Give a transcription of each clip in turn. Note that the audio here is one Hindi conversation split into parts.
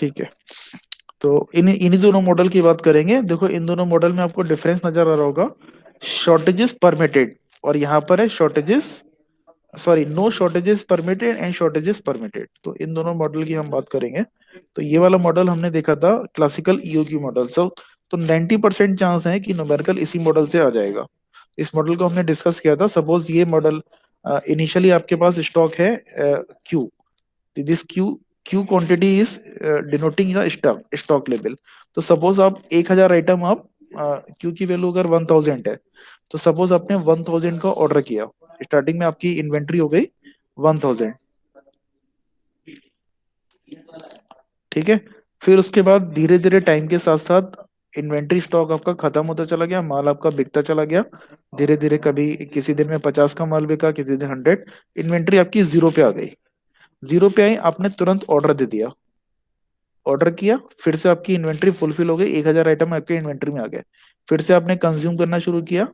ठीक है, तो इन्हीं दोनों मॉडल की बात करेंगे। देखो इन दोनों मॉडल में आपको डिफरेंस नजर आ रहा होगा, शॉर्टेजेस परमिटेड और यहाँ पर है shortages, sorry no shortages permitted and shortages permitted. तो इन दोनों मॉडल की हम बात करेंगे। तो ये वाला मॉडल हमने देखा था क्लासिकल ईओक्यू मॉडल। तो 90% चांस है कि न्यूमेरिकल इसी मॉडल से आ जाएगा। इस मॉडल को हमने डिस्कस किया था। सपोज ये मॉडल इनिशियली आपके पास स्टॉक है Q, this Q, Q quantity is denoting the stock stock level. तो सपोज आप 1000 आइटम आप क्यू की वैल्यू अगर 1000 है, तो सपोज आपने 1000 का ऑर्डर किया, स्टार्टिंग में आपकी इन्वेंट्री हो गई 1000, ठीक है। फिर उसके बाद धीरे धीरे टाइम के साथ साथ इन्वेंट्री स्टॉक आपका खत्म होता चला गया, माल आपका बिकता चला गया धीरे धीरे। कभी किसी दिन में 50 का माल बिका, किसी दिन 100, इन्वेंट्री आपकी जीरो पे आ गई। जीरो पे आई, आपने तुरंत ऑर्डर दे दिया, ऑर्डर किया, फिर से आपकी इन्वेंट्री फुलफिल हो गई, 1000 आइटम आपके इन्वेंट्री में आ गए। फिर से आपने कंज्यूम करना शुरू किया,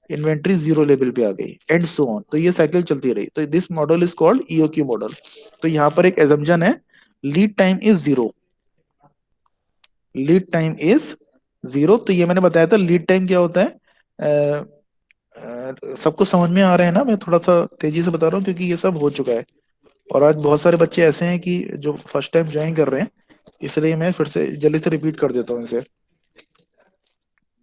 इन्वेंट्री जीरो लेवल पे आ गई, एंड सो ऑन। तो ये साइकिल चलती रही। तो this model is called EOQ model. तो यहाँ पर एक एजम्पशन है, lead time is zero, lead time is zero. तो ये मैंने बताया था लीड टाइम क्या होता है। सबको समझ में आ रहा है ना? मैं थोड़ा सा तेजी से बता रहा हूँ क्योंकि ये सब हो चुका है, और आज बहुत सारे बच्चे ऐसे हैं कि जो फर्स्ट टाइम ज्वाइन कर रहे हैं, इसलिए मैं फिर से जल्दी से रिपीट कर देता हूँ इसे,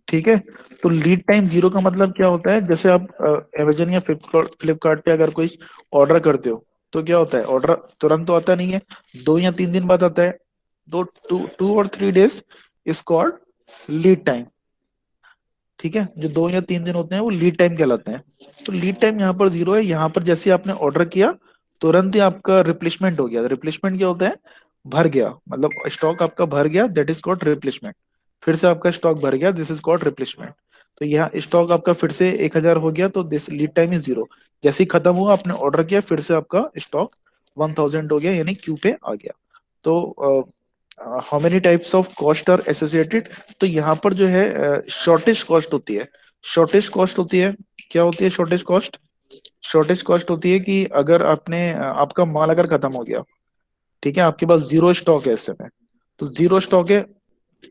ठीक है। तो लीड टाइम जीरो का मतलब क्या होता है, जैसे आप अमेजन या फ्लिपकार्ट पे अगर कोई ऑर्डर करते हो, तो क्या होता है, ऑर्डर तुरंत तो आता नहीं है, 2 या 3 दिन बाद आता है। दो, 2 और 3 days is called lead time, ठीक है। जो 2 या 3 दिन होते हैं वो लीड टाइम कहलाते हैं। तो लीड टाइम यहाँ पर जीरो है। यहाँ पर जैसे आपने ऑर्डर किया, तुरंत ही आपका रिप्लेसमेंट हो गया। रिप्लेसमेंट क्या होता है, भर गया, मतलब स्टॉक आपका भर गया, दैट इज कॉल्ड रिप्लेसमेंट। फिर से आपका स्टॉक भर गया, दिस इज कॉल्ड रिप्लेसमेंट। तो यहाँ स्टॉक आपका फिर से 1000 हो गया, तो this lead time is zero. जैसे ही खत्म हुआ, आपने ऑर्डर किया, फिर से आपका स्टॉक 1000 हो गया, यानी क्यू पे आ गया। तो how many types of cost are associated? तो यहाँ पर जो है शॉर्टेज कॉस्ट होती है। शॉर्टेज कॉस्ट होती है, क्या होती है शॉर्टेज कॉस्ट? शॉर्टेज कॉस्ट होती है कि अगर आपका माल अगर खत्म हो गया, ठीक है, आपके पास जीरो स्टॉक है इस समय, तो जीरो स्टॉक है,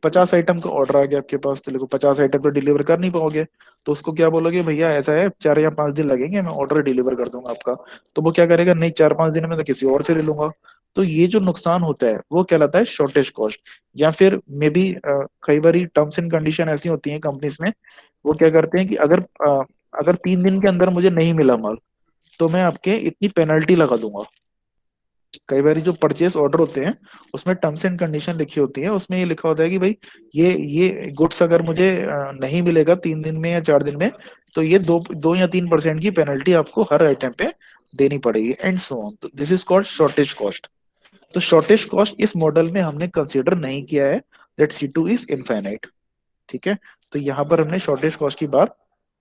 50 आइटम का ऑर्डर आ गया आपके पास, तो देखो 50 आइटम तो डिलीवर कर नहीं पाओगे, तो उसको क्या बोलोगे, भैया ऐसा है 4 या 5 दिन लगेंगे, मैं ऑर्डर डिलीवर कर दूंगा आपका। तो वो क्या करेगा, नहीं 4-5 दिन में तो किसी और से ले लूंगा। तो ये जो नुकसान होता है वो कहलाता है शॉर्टेज कॉस्ट। या फिर मे बी कई बार टर्म्स एंड कंडीशन ऐसी होती हैं कंपनीज में, वो क्या करते हैं कि अगर 3 दिन के अंदर मुझे नहीं मिला माल, तो मैं आपके इतनी पेनल्टी लगा दूंगा। कई बार जो परचेस ऑर्डर होते हैं उसमें टर्म्स एंड कंडीशन लिखी होती है, उसमें ये लिखा होता है कि भाई ये गुड्स अगर मुझे नहीं मिलेगा 3 दिन में या 4 दिन में, तो ये 2 या 3% की पेनल्टी आपको हर आइटम पे देनी पड़ेगी, एंड सो ऑन। तो this is called shortage cost. तो शॉर्टेज कॉस्ट इस मॉडल में हमने कंसीडर नहीं किया है, दैट C2 इज इनफाइनाइट, ठीक है। तो यहाँ पर हमने शॉर्टेज कॉस्ट की बात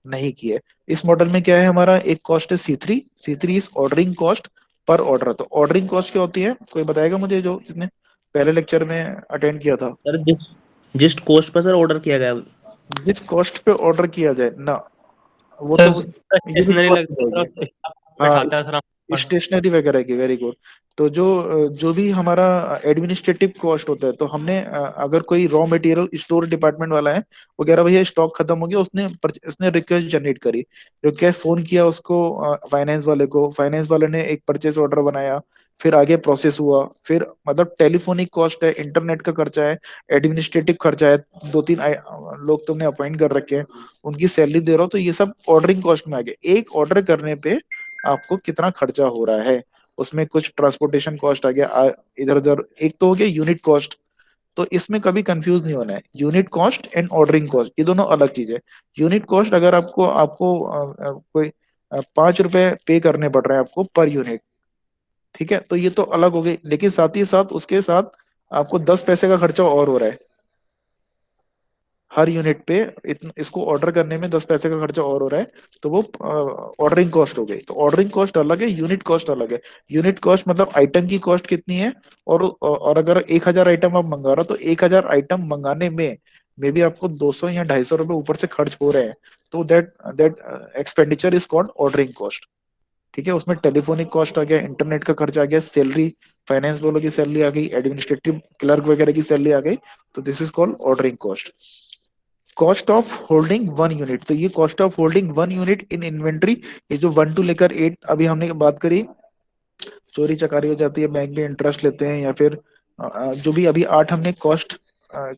नहीं की है। इस मॉडल में क्या है, हमारा एक कॉस्ट है C3, C3 is ordering cost per order. तो ऑर्डरिंग कॉस्ट क्या होती है, कोई बताएगा मुझे, जो जिसने पहले लेक्चर में अटेंड किया था? सर जिस जिस कॉस्ट पर सर ऑर्डर किया गया जिस कॉस्ट पे ऑर्डर किया जाए ना, वो सर तो यूनिट स्टेशनरी कॉस्ट लगता होगी। है और हाँ, बैठाता है सर हम। स्टेशनरी वगैरह की, वेरी गुड। तो जो भी हमारा एडमिनिस्ट्रेटिव कॉस्ट होता है, तो हमने अगर कोई रॉ मटेरियल स्टोर डिपार्टमेंट वाला है, वो कह रहा भैया स्टॉक खत्म हो गया, उसने रिक्वेस्ट जनरेट करी, रिक्वेस्ट फोन किया उसको फाइनेंस वाले को, फाइनेंस वाले ने एक परचेस ऑर्डर बनाया, फिर आगे प्रोसेस हुआ, फिर मतलब टेलीफोनिक कॉस्ट है, इंटरनेट का खर्चा है, एडमिनिस्ट्रेटिव खर्चा है, 2-3 लोग तुमने अपॉइंट कर रखे हैं, उनकी सैलरी दे रहा हो, तो ये सब ऑर्डरिंग कॉस्ट में आ गया। एक ऑर्डर करने पे आपको कितना खर्चा हो रहा है, उसमें कुछ ट्रांसपोर्टेशन कॉस्ट आ गया, इधर उधर, एक तो हो गया यूनिट कॉस्ट। तो इसमें कभी कंफ्यूज नहीं होना है, unit cost and ordering cost ये दोनों अलग चीज है। यूनिट कॉस्ट अगर आपको आपको कोई 5 रुपए पे करने पड़ रहे हैं आपको पर यूनिट, ठीक है, तो ये तो अलग हो गई, लेकिन साथ ही साथ उसके साथ आपको 10 पैसे का खर्चा और हो रहा है हर यूनिट पे। इसको ऑर्डर करने में 10 पैसे का खर्चा और हो रहा है, तो वो ऑर्डरिंग कॉस्ट हो गई। तो ऑर्डरिंग कॉस्ट अलग है, यूनिट कॉस्ट अलग है। यूनिट कॉस्ट मतलब आइटम की कॉस्ट कितनी है, और अगर 1000 आइटम आप मंगा रहे हो, तो 1000 आइटम मंगाने में मे बी आपको 200 या 250 रुपए ऊपर से खर्च हो रहे हैं, तो that that expenditure is called ordering cost, ठीक है, उसमें टेलीफोनिक कॉस्ट आ गया, इंटरनेट का खर्च आ गया, सैलरी, फाइनेंस वालों की सैलरी आ गई, एडमिनिस्ट्रेटिव क्लर्क वगैरह की सैलरी आ गई। तो this is called ordering cost. Cost of holding one unit, तो ये cost of holding one unit in inventory, ये जो 1 to 8 अभी हमने बात करी, चोरी चकारी हो जाती है, बैंक में इंटरेस्ट लेते हैं, या फिर जो भी अभी 8 हमने कॉस्ट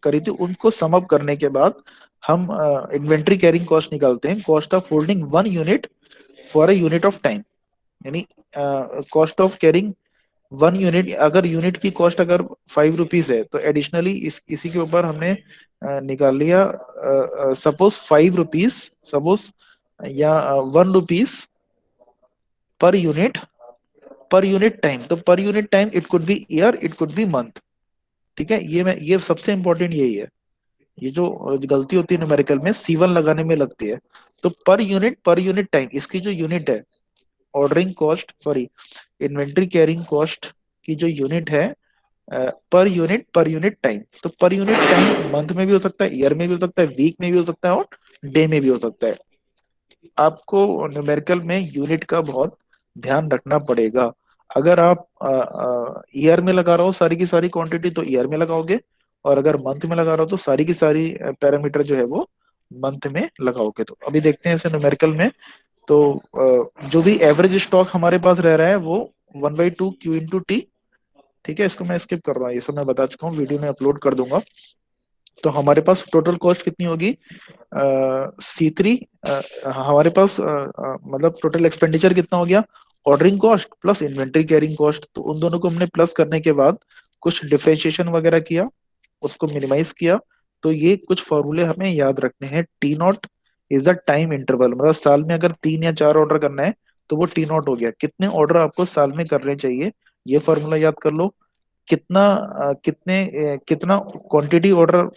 करी थी, उनको सम अप करने के बाद हम इन्वेंट्री कैरिंग कॉस्ट निकालते हैं, cost of holding one unit for a unit of time. यानी cost of carrying one unit, अगर यूनिट की कॉस्ट अगर 5 रुपीज है, तो एडिशनली इसी के ऊपर हमने निकाल लिया, सपोज 5 रुपीज, सपोज, या 1 रुपीज पर यूनिट टाइम। तो पर unit time it could be year, it could be month. ठीक है, ये सबसे इंपॉर्टेंट यही है। ये जो गलती होती है न्यूमेरिकल में, C1 लगाने में लगती है। तो पर यूनिट टाइम, इसकी जो यूनिट है, ordering cost, sorry, inventory carrying cost की जो यूनिट है, पर यूनिट टाइम। तो पर यूनिट टाइम मंथ में भी हो सकता है, ईयर में भी हो सकता है, वीक में भी हो सकता है, और डे में भी हो सकता है। आपको न्यूमेरिकल में यूनिट का बहुत ध्यान रखना पड़ेगा। अगर आप ईयर में लगा रहे हो सारी की सारी क्वांटिटी, तो ईयर में लगाओगे, और अगर मंथ में लगा रहे हो तो सारी की सारी पैरामीटर जो है वो मंथ में लगाओगे। तो अभी देखते हैं इसे न्यूमेरिकल में। तो जो भी एवरेज स्टॉक हमारे पास रह रहा है वो 1/2 Q × T। ठीक है, इसको मैं स्किप कर रहा हूँ, ये सब मैं बता चुका हूँ, वीडियो में अपलोड कर दूंगा। तो हमारे पास टोटल कॉस्ट कितनी होगी, C3, हमारे पास मतलब टोटल एक्सपेंडिचर कितना हो गया, ordering cost plus inventory carrying cost. तो उन दोनों को हमने प्लस करने के बाद कुछ डिफरेंशिएशन वगैरह किया, उसको मिनिमाइज किया। तो ये कुछ फॉर्मूले हमें याद रखने हैं। T0 is the time interval, मतलब साल में अगर 3 या 4 ऑर्डर करना है, तो वो T0 हो गया, कितने ऑर्डर आपको साल में करने चाहिए, ये फॉर्मूला याद कर लो। कितना क्वांटिटी ऑर्डर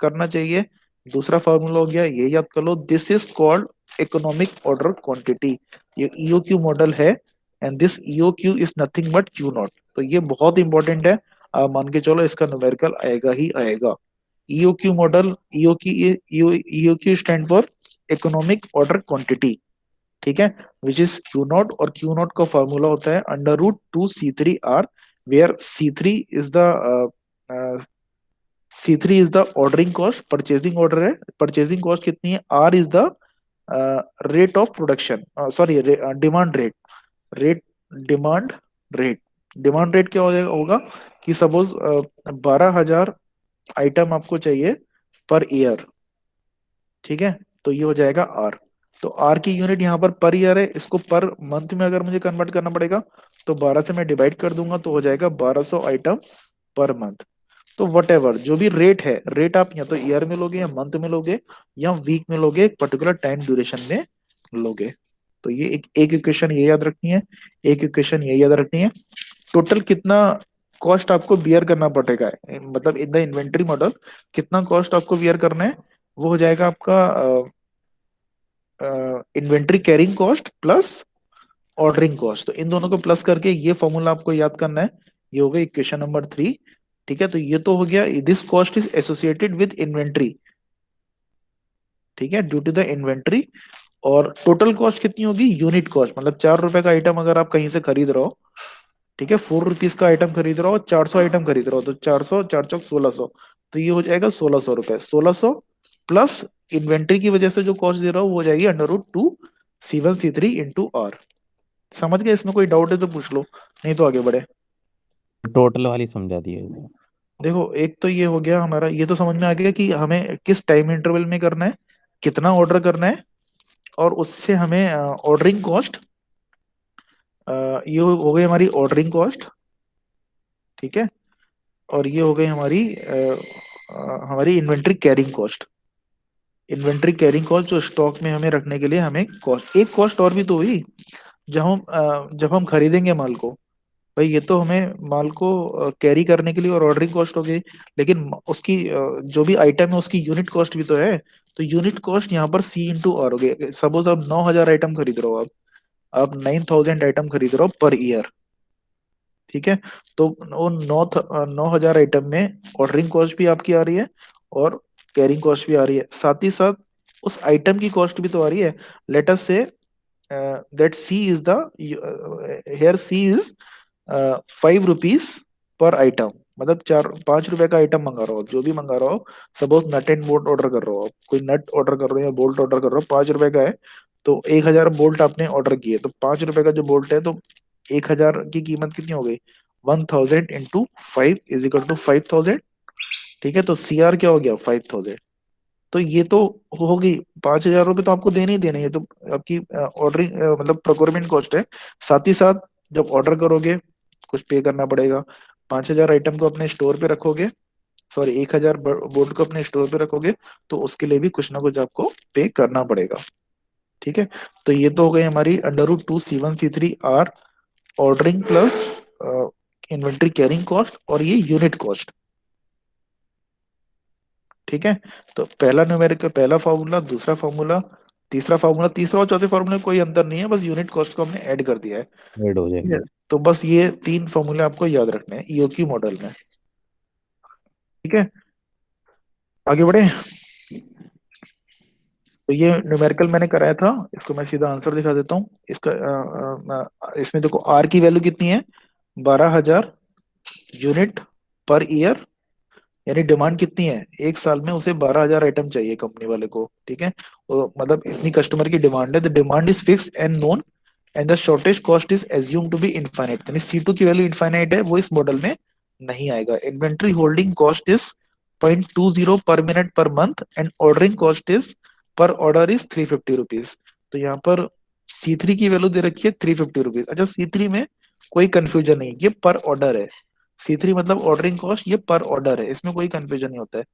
करना चाहिए, दूसरा फॉर्मूला हो गया, ये याद कर लो, this is called economic order quantity. ये ईओक्यू मॉडल है, and this EOQ is nothing but Q0। तो ये बहुत इंपॉर्टेंट है, आप मान के चलो इसका न्यूमेरिकल आएगा ही आएगा। EOQ model, EOQ stand for economic order quantity. ठीक है, विच इज Q0, और Q0 का फॉर्मूला होता है √2 C3R, where C3 is the ordering cost, purchasing order है, परचेजिंग कॉस्ट कितनी है, R is the rate of production, sorry, demand rate, rate demand rate. Demand rate क्या हो जाएगा, होगा कि सपोज 12,000 आइटम आपको चाहिए पर ईयर। ठीक है, तो ये हो जाएगा आर। तो आर की यूनिट यहाँ पर ईयर है, इसको पर मंथ में अगर मुझे कन्वर्ट करना पड़ेगा, तो 12 से मैं डिवाइड कर दूंगा, तो हो जाएगा 1200 आइटम पर मंथ। तो वट एवर जो भी रेट है, रेट आप या तो ईयर में लोगे, या मंथ में लोगे, या वीक में लोगे, एक पर्टिकुलर टाइम ड्यूरेशन में लोगे। तो ये एक इक्वेशन ये याद रखनी है, एक इक्वेशन ये याद रखनी है। टोटल कितना कॉस्ट आपको बियर करना पड़ेगा, मतलब इन द इन्वेंट्री मॉडल कितना कॉस्ट आपको बियर करना है, वो हो जाएगा आपका inventory carrying cost plus ordering cost. तो इन दोनों को प्लस करके ये फॉर्मूला आपको याद करना है, ये हो गया इक्वेशन नंबर 3। ठीक है, तो ये तो हो गया, this cost is associated with inventory. ठीक है, ड्यू टू द इन्वेंट्री। और टोटल कॉस्ट कितनी होगी, यूनिट कॉस्ट, मतलब 4 रुपए का आइटम अगर आप कहीं से खरीद रहे हो, ठीक है, 4 रुपीज का आइटम खरीद रहे हो, 400 आइटम खरीद रहे हो, तो 400, 4 चौक 1600, तो ये हो जाएगा 1600 रुपए, 1600 प्लस इन्वेंट्री की वजह से जो कॉस्ट दे रहा हूँ वो हो जाएगी √2 C1 C3 × R। समझ गए, इसमें कोई डाउट है तो पूछ लो, नहीं तो आगे बढ़े। टोटल वाली समझा दिए। देखो, एक तो ये हो गया हमारा, ये तो समझ में आ गया कि हमें किस टाइम इंटरवल में करना है, कितना ऑर्डर करना है, और उससे हमें ऑर्डरिंग कॉस्ट, ये हो गई हमारी ऑर्डरिंग कॉस्ट। ठीक है, और ये हो गई हमारी inventory carrying cost. Inventory carrying cost जो स्टॉक में हमें रखने के लिए हमें कॉस्ट, एक कॉस्ट और भी तो हुई, जब हम खरीदेंगे माल को, भाई ये तो हमें माल को कैरी करने के लिए और ऑर्डरिंग कॉस्ट हो गई, लेकिन उसकी जो भी आइटम है उसकी यूनिट कॉस्ट भी तो है। तो यूनिट कॉस्ट यहाँ पर C × R हो गई। सपोज आप 9,000 आइटम खरीद रहे हो, आप 9,000 आइटम खरीद रहे हो पर ईयर। ठीक है, तो वो 9,000 आइटम में ऑर्डरिंग कॉस्ट भी आपकी आ रही है, और कैरिंग कॉस्ट भी आ रही है, साथ ही साथ उस आइटम की कॉस्ट भी तो आ रही है। Let us say that C is the here C is 5 rupees per item, मतलब 4-5 रुपए का आइटम मंगा रहा हो, जो भी मंगा रहा हो। Suppose nut and bolt order कर रहे हो आप, कोई नट ऑर्डर कर रहे हो या बोल्ट ऑर्डर कर रहे हो, 5 रुपए का है। तो 1,000 बोल्ट आपने ऑर्डर किए, तो 5 रुपए का जो बोल्ट है, तो 1,000 की कीमत कितनी हो गई? 1,000 इंटू 5 इज इक्वल टू 5,000। ठीक है, तो सी आर क्या हो गया? 5,000। तो ये तो हो गई। 5,000 रुपये तो आपको देने ही देने, ये तो आपकी ऑर्डरिंग मतलब प्रोक्योरमेंट कॉस्ट है। साथ ही साथ जब ऑर्डर करोगे कुछ पे करना पड़ेगा। 5,000 आइटम को अपने स्टोर पे रखोगे, सॉरी 1,000 बोर्ड को अपने स्टोर पे रखोगे, तो उसके लिए भी कुछ ना कुछ आपको पे करना पड़ेगा। ठीक है, तो ये तो हो गई हमारी √2 C1 C3 R ordering plus inventory carrying cost, और ये यूनिट कॉस्ट। ठीक है, तो पहला न्यूमेरिक का पहला फॉर्मूला, दूसरा फॉर्मूला, तीसरा फॉर्मूला, तीसरा और चौथे फॉर्मूले में कोई अंतर नहीं है, बस यूनिट कॉस्ट को हमने ऐड कर दिया है। ऐड हो ठीक है, जाएंगे। तो बस ये 3 फॉर्मूले आपको याद रखने हैं ईओक्यू मॉडल में। ठीक है, आगे बढ़े। तो ये न्यूमेरिकल मैंने कराया था, इसको मैं सीधा आंसर दिखा देता हूँ इसका। इसमें देखो आर की वैल्यू कितनी है? 12,000 यूनिट पर ईयर, यानी डिमांड कितनी है? एक साल में उसे 12,000 आइटम चाहिए कंपनी वाले को। ठीक है, तो मतलब इतनी कस्टमर की डिमांड है, the demand is fix and known and the shortage cost is assume to be infinite, यानी C2 की वैल्यू इनफाइनाइट है, वो इस मॉडल में नहीं आएगा। इन्वेंट्री होल्डिंग कॉस्ट इज 0.20 पर minute per month and ordering cost is पर ऑर्डर इज 350 रुपीज। तो यहाँ पर C3 की वैल्यू दे रखी है 350 रुपीज। अच्छा, C3 में कोई कंफ्यूजन नहीं, ये पर ऑर्डर है। C3 मतलब ऑर्डरिंग कॉस्ट, ये पर ऑर्डर है, इसमें कोई कंफ्यूजन नहीं होता है।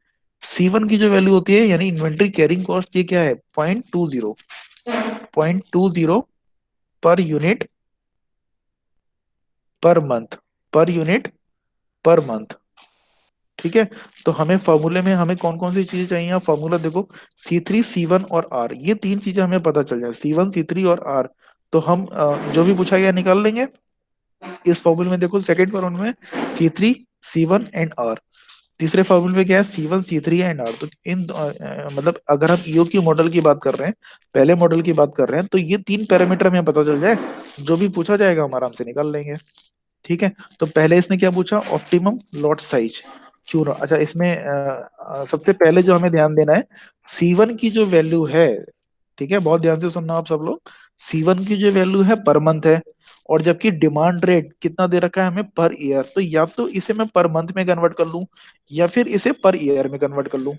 C1 की जो वैल्यू होती है यानी इन्वेंट्री कैरिंग कॉस्ट, ये क्या है? 0.20 per unit per month, per unit per month. ठीक है, तो हमें फॉर्मूले में हमें कौन कौन सी चीजें चाहिए? आप फॉर्मूला देखो, C3 C1 और R, ये 3 चीजें हमें पता चल जाए, C1 C3 और R। तो हम जो भी पूछा गया निकाल लेंगे। इस फॉर्मूले में देखो, सेकंड फॉर्मूले में C3 C1 एंड R, तीसरे फॉर्मूले में क्या है? C1 C3 and R। तो इन मतलब अगर हम ईओक्यू मॉडल की बात कर रहे हैं, पहले मॉडल की बात कर रहे हैं, तो ये 3 पैरामीटर हमें पता चल जाए, जो भी पूछा जाएगा हम आराम से निकाल लेंगे। ठीक है, तो पहले इसने क्या पूछा? Optimum lot size. क्यों ना, अच्छा इसमें सबसे पहले जो हमें ध्यान देना है, C1 की जो वैल्यू है, ठीक है बहुत ध्यान से सुनना आप सब लोग, C1 की जो वैल्यू है पर मंथ है, और जबकि डिमांड रेट कितना दे रखा है हमें? पर ईयर। तो या तो इसे मैं पर मंथ में कन्वर्ट कर लूं, या फिर इसे पर ईयर में कन्वर्ट कर लूं।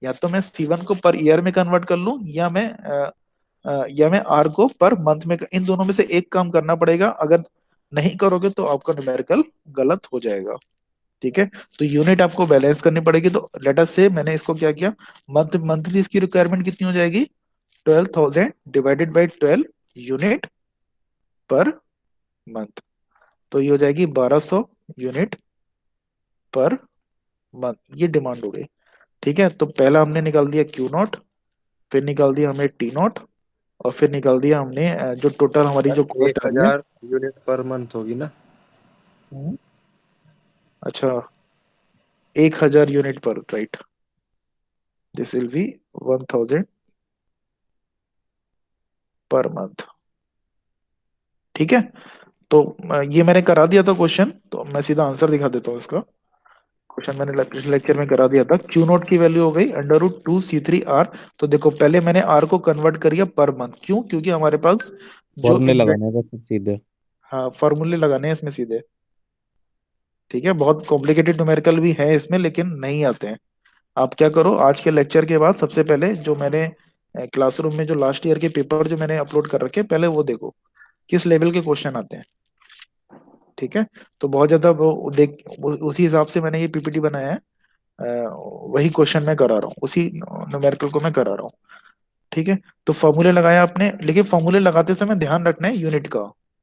या तो मैं C1 को पर ईयर में कन्वर्ट कर लूं, या मैं आर को पर मंथ में, इन दोनों में से एक काम करना पड़ेगा। अगर नहीं करोगे तो आपका न्यूमेरिकल गलत हो जाएगा। ठीक है, तो यूनिट आपको बैलेंस करनी पड़ेगी। तो लेट अस से मैंने इसको क्या किया, मंथली इसकी रिक्वायरमेंट कितनी हो जाएगी? 12,000 divided by 12 unit per month, तो ये हो जाएगी 1,200 यूनिट पर मंथ। ये डिमांड हो गई। ठीक है, तो पहला हमने निकाल दिया Q0, फिर निकाल दिया हमने T0, और फिर निकाल दिया हमने जो टोटल हमारी जो सर कॉस्ट एक आ रही है। हजार यूनिट पर मंथ होगी ना? हम्म, अच्छा, 1,000 यूनिट पर, right, this will be 1,000 per month. ठीक है, तो ये मैंने करा दिया था क्वेश्चन, तो मैं सीधा आंसर दिखा देता हूँ इसका। क्वेश्चन मैंने पिछले लेक्चर में करा दिया था। Q0 की वैल्यू हो गई √2 C3 R। तो देखो पहले मैंने R को कन्वर्ट करिए पर मंथ, क्यों? क्योंकि हमारे पास जो फॉर्मूले इन्वेंट, लगाने हैं बस सीधे। हाँ फॉर्मूले लगाने हैं इसमें सीधे। ठीक है, बहुत कॉम्प्लिकेटेड न्यूमेरिकल भी है इसमें, लेकिन नहीं आते हैं। आप क्या करो, आज के लेक्चर के बाद सबसे पहले जो मैंने क्लासरूम में जो लास्ट ईयर के पेपर जो मैंने अपलोड कर रखे हैं, पहले वो देखो किस लेवल के क्वेश्चन आते हैं। ठीक है, तो बहुत ज्यादा वो देख, उसी हिसाब से मैंने ये पीपीटी बनाया है। वही क्वेश्चन मैं करा रहा हूँ, उसी न्यूमेरिकल को मैं करा रहा हूँ। ठीक है, तो फॉर्मूले लगाया आपने, लेकिन फॉर्मूले लगाते समय ध्यान रखना है यूनिट का,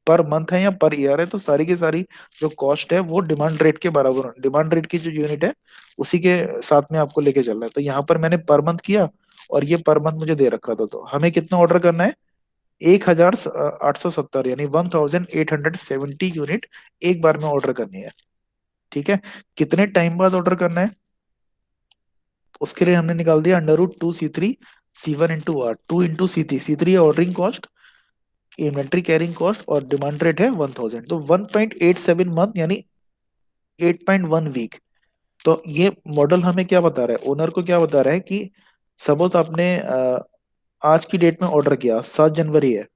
पर मंथ है या पर ईयर है, तो सारी की सारी जो कॉस्ट है वो डिमांड रेट के बराबर, डिमांड रेट की जो यूनिट है उसी के साथ में आपको लेके चलना है। तो यहाँ पर मैंने पर मंथ किया, और ये पर मंथ मुझे दे रखा था, तो हमें कितना ऑर्डर करना है? 1,870, यानी 1,870 यूनिट एक बार में ऑर्डर करनी है। ठीक है, कितने टाइम बाद ऑर्डर करना है? उसके लिए हमने निकाल दिया √2 C3 C1 into R, 2 into C3, C3 है ordering cost, inventory carrying cost और डिमांड रेट है 1000, तो 1.87 मंथ यानी 8.1 वीक। तो ये मॉडल हमें क्या बता रहा है, ओनर को क्या बता रहा है कि सपोज आपने आज की डेट में ऑर्डर किया, 7 जनवरी है,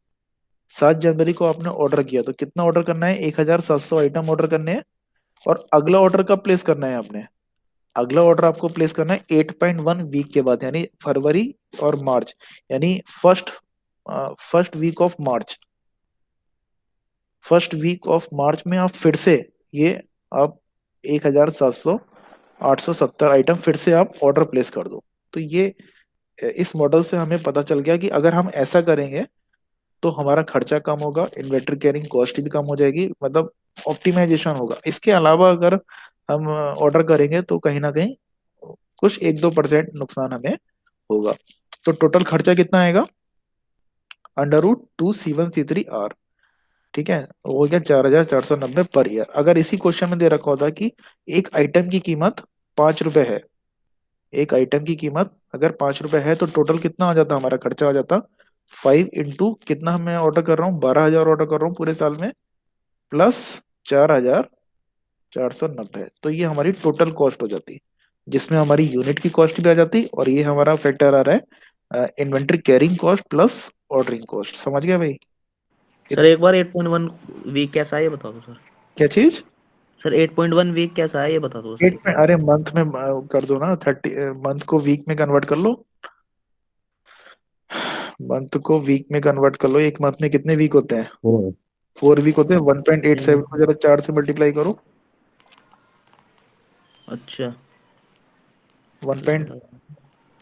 7 जनवरी को आपने ऑर्डर किया, तो कितना ऑर्डर करना है, 1700 आइटम ऑर्डर करने हैं। और अगला ऑर्डर कब प्लेस करना है आपने, अगला ऑर्डर आपको प्लेस करना है 8.1 वीक के बाद, यानी फरवरी और मार्च, यानी first week of March. First week of March में आप फिर से ये आप 1700 870 आइटम फिर से आप ऑर्डर प्लेस कर दो। तो ये इस मॉडल से हमें पता चल गया कि अगर हम ऐसा करेंगे तो हमारा खर्चा कम होगा, इन्वेंटरी कैरिंग कॉस्ट भी कम हो जाएगी, मतलब ऑप्टिमाइजेशन होगा। इसके अलावा अगर हम ऑर्डर करेंगे तो कहीं ना कहीं कुछ 1-2% नुकसान हमें होगा। तो टोटल खर्चा कितना आएगा, √2C1C3R, ठीक है, वो क्या 4490 पर ईयर। अगर इसी क्वेश्चन में दे रखा होता कि एक आइटम की कीमत 5 रुपए है, एक आइटम की कीमत अगर 5 रुपए है, तो टोटल कितना आ जाता, हमारा खर्चा आ जाता 5 इंटू कितना मैं ऑर्डर कर रहा हूँ, 12,000 ऑर्डर कर रहा हूँ पूरे साल में, प्लस 4,490, तो ये हमारी टोटल कॉस्ट हो जाती, जिसमें हमारी यूनिट की कॉस्ट भी आ जाती, और ये हमारा फैक्टर आ रहा है inventory carrying cost plus ordering cost. समझ गया भाई? सर एक बार 8.1 वीक कैसा है ये बता दो सर। क्या चीज? सर 8.1 वीक कैसा है ये बता दो सर एट एक में, बार। अरे मंथ में कर दो ना, 30 मंथ को वीक में कन्वर्ट कर लो, मंथ को वीक में कन्वर्ट कर लो। एक मंथ में कितने वीक होते हैं, 4। 4 वीक होते हैं। 1.87 को जरा 4 से मल्टीप्लाई करो, अच्छा 1 पॉइंट,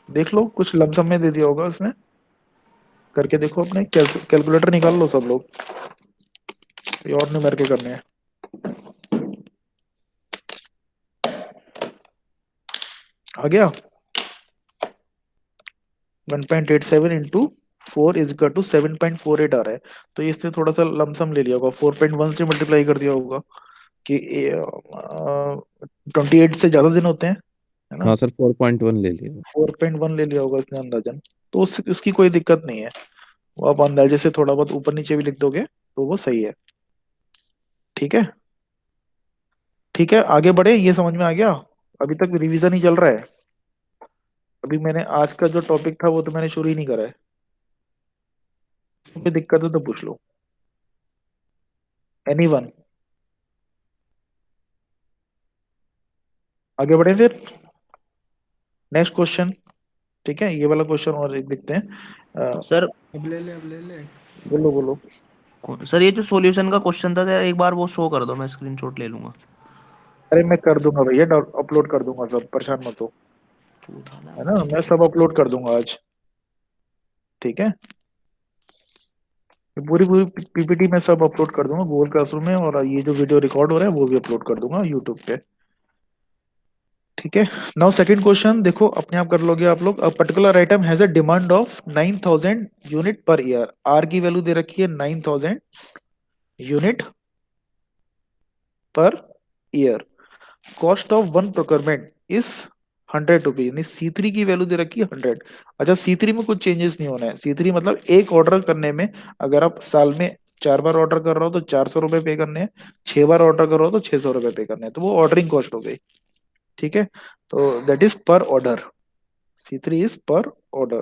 देख लो कुछ लमसम में दे दिया होगा उसमें, करके देखो, अपने कैलकुलेटर निकाल लो सब लोग, ये और न्यूमेर के करने हैं। आ गया, 1.87 इंटू 4 इज इक्वल टू 7.48 आ रहा है। तो इससे थोड़ा सा लमसम ले लिया होगा, 4.1 से मल्टीप्लाई कर दिया होगा कि 28 से ज्यादा दिन होते हैं, है ना। हाँ सर 4.1 ले लिया। 4.1 ले लिया होगा इसने अंदाजन, तो उसकी कोई दिक्कत नहीं है, वो आप अंदाजे से थोड़ा बहुत ऊपर नीचे भी लिख दोगे तो वो सही है। ठीक है, ठीक है, आगे बढ़े, ये समझ में आ गया? अभी तक रिवीजन ही चल रहा है, अभी मैंने आज का जो टॉपिक था वो तो मैंने शुरू ही नहीं करा है। कोई दिक्कत है तो पूछ लो, एनीवन। आगे बढ़े फिर, नेक्स्ट क्वेश्चन। ठीक है, ये वाला क्वेश्चन और एक देखते हैं। सर। अब ले ले, अब ले ले। बोलो बोलो। सर ये जो सॉल्यूशन का क्वेश्चन था एक बार वो शो कर दो, मैं स्क्रीनशॉट ले लूंगा। अरे मैं कर दूंगा भैया, अपलोड कर दूंगा सब, परेशान मत हो, है ना, मैं सब अपलोड कर दूंगा आज। ठीक है, ये पूरी पूरी पीपीटी में सब अपलोड कर दूंगा गूगल क्लासरूम में, और ये जो वीडियो रिकॉर्ड हो रहा है वो भी अपलोड कर दूंगा यूट्यूब पे। ठीक है, नाउ सेकंड क्वेश्चन देखो, अपने आप कर लोगे आप लोग। A particular item has a demand of 9000 unit per year, R की वैल्यू दे रखी है 9000 unit per year, cost of one procurement is 100 rupees, यानी C3 की वैल्यू दे रखी है 100। अच्छा, C3 में कुछ चेंजेस नहीं होना है, C3 मतलब एक ऑर्डर करने में, अगर आप साल में 4 बार ऑर्डर कर रहे हो तो 400 रुपये पे करने हैं, 6 बार ऑर्डर कर रहे हो तो 600 रुपये पे करने हैं, तो वो ऑर्डरिंग कॉस्ट हो गई। ठीक है, तो दैट इज पर ऑर्डर, C3 इज पर order.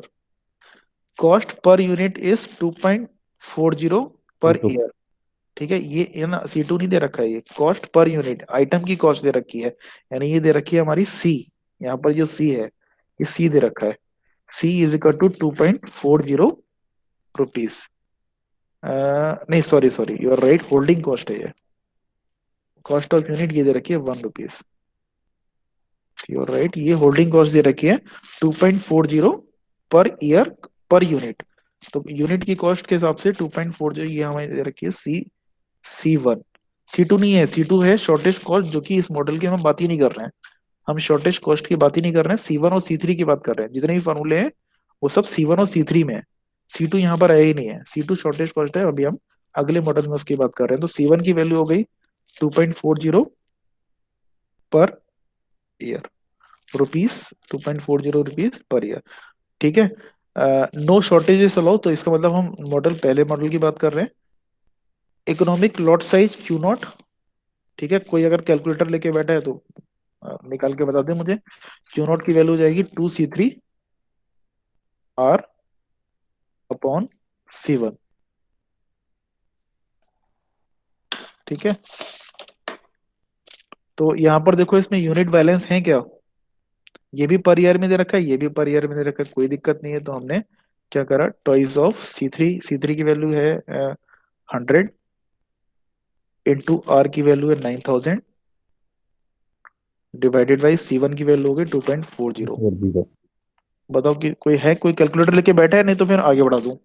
Cost per unit is 2.40 पर YouTube। ईयर। ठीक है, ये ना C2 नहीं दे रखा है, ये कॉस्ट पर यूनिट आइटम की कॉस्ट दे रखी है, यानी ये दे रखी है हमारी C। यहाँ पर जो C है ये C दे रखा है, C is equal to 2.40 rupees. नहीं, sorry sorry, you are right, holding cost है ये, कॉस्ट ऑफ यूनिट ये दे रखी है 1 रुपीज। यू आर राइट, ये होल्डिंग कॉस्ट दे रखी है 2.40 पर ईयर पर यूनिट। तो यूनिट की कॉस्ट के हिसाब से 2.40 ये हमें दे रखी है C1। C2 नहीं है, C2 है शॉर्टेज कॉस्ट, जो कि इस मॉडल की हम बात ही नहीं कर रहे हैं, हम शॉर्टेज कॉस्ट की बात ही नहीं कर रहे हैं, C1 और C3 की बात कर रहे हैं। जितने भी फॉर्मूले हैं वो सब C1 और C3 में है, C2 यहाँ पर आया ही नहीं है। C2 शॉर्टेज कॉस्ट है, अभी हम अगले मॉडल में उसकी बात कर रहे हैं। तो C1 की वैल्यू हो गई 2.40 per year, rupees 2.40 rupees per year. ठीक है, नो शॉर्टेजेस अलाउ, तो इसका मतलब हम मॉडल, पहले मॉडल की बात कर रहे हैं। Economic lot size Q not, ठीक है, कोई अगर कैलकुलेटर लेके बैठा है तो निकाल के बता दे मुझे। क्यू नॉट की वैल्यू हो जाएगी 2C3 R अपॉन C1, ठीक है। तो यहाँ पर देखो इसमें यूनिट बैलेंस है क्या, ये भी पर ईयर में दे रखा है, ये भी पर ईयर में दे रखा है, कोई दिक्कत नहीं है। तो हमने क्या करा, टॉइस ऑफ C3 की वैल्यू है 100 इंटू आर की वैल्यू है 9000 डिवाइडेड बाई C1 की वैल्यू होगी 2.40। 4 0। बताओ कि कोई है, कोई कैलकुलेटर लेके बैठा है, नहीं तो फिर आगे बढ़ा दूं।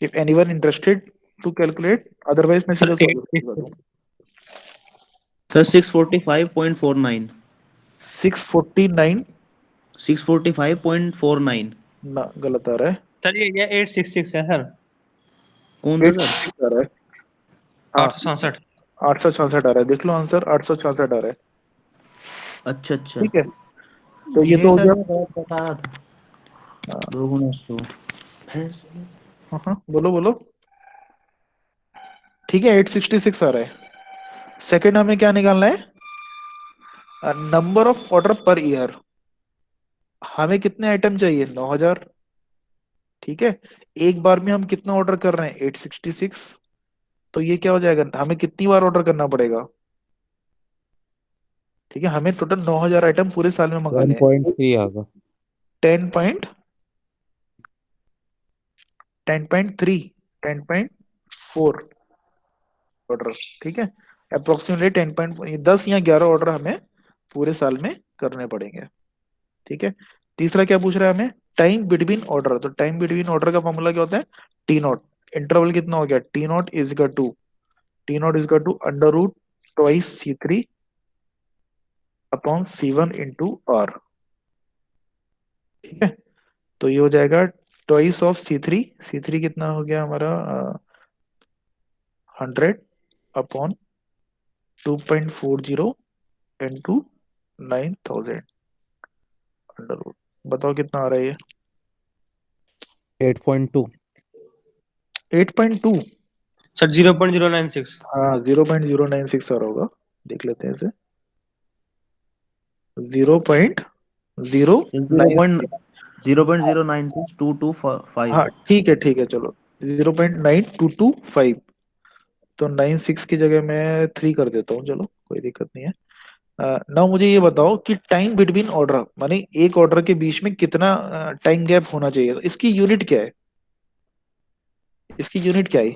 If anyone interested to calculate, otherwise मैं सीधा सर सॉल्व एट कर दूं। सर 645.49। 649 645.49। ना, गलत आ रहा है। सर ये 866 है सर। कौन सा सर? 866 आ रहा है। हाँ, 867। 866 आ रहा है, देख लो आंसर, 866 आ रहा है। अच्छा अच्छा, ठीक है, तो ये ये तो हो सर गया। मैं गलत बता रहा था। हाँ 2 × 100। हाँ, बोलो बोलो। ठीक है, 866 आ रहा है। सेकंड हमें क्या निकालना है, number of order per year. हमें कितने आइटम चाहिए, 9000, ठीक है। एक बार में हम कितना ऑर्डर कर रहे हैं, 866। तो ये क्या हो जाएगा, हमें कितनी बार ऑर्डर करना पड़ेगा, ठीक है। हमें टोटल 9000 आइटम पूरे साल में मंगाने हैं। 1.3 आएगा। 10.3, 10.4 ऑर्डर, ठीक है। अप्रोक्सीमेटली 10 या 11 ऑर्डर हमें पूरे साल में करने पड़ेंगे, ठीक है। तीसरा क्या पूछ रहा है हमें, टाइम बिटवीन ऑर्डर। तो टाइम बिटवीन ऑर्डर का फॉर्मूला क्या होता है, टी नॉट। इंटरवल कितना हो गया, T naught is equal to under root twice C3 upon C1 into R, ठीक है। तो ये हो जाएगा ट्वाइस ऑफ C3 कितना हो गया हमारा, 100 अपॉन 2.40 इंटू 9000 अंडर रूट। बताओ कितना आ रहा है ये, 8.2। 8.2। सर 0.096। हाँ 0.096 आ रहा होगा, देख लेते हैं इसे। 0.096। 0.0962255। हाँ ठीक है चलो, 0.9225। तो 96 की जगह मैं 3 कर देता हूँ, चलो कोई दिक्कत नहीं है। ना मुझे ये बताओ कि टाइम बिटवीन ऑर्डर, माने एक ऑर्डर के बीच में कितना टाइम गैप होना चाहिए, तो इसकी यूनिट क्या है, इसकी यूनिट क्या है,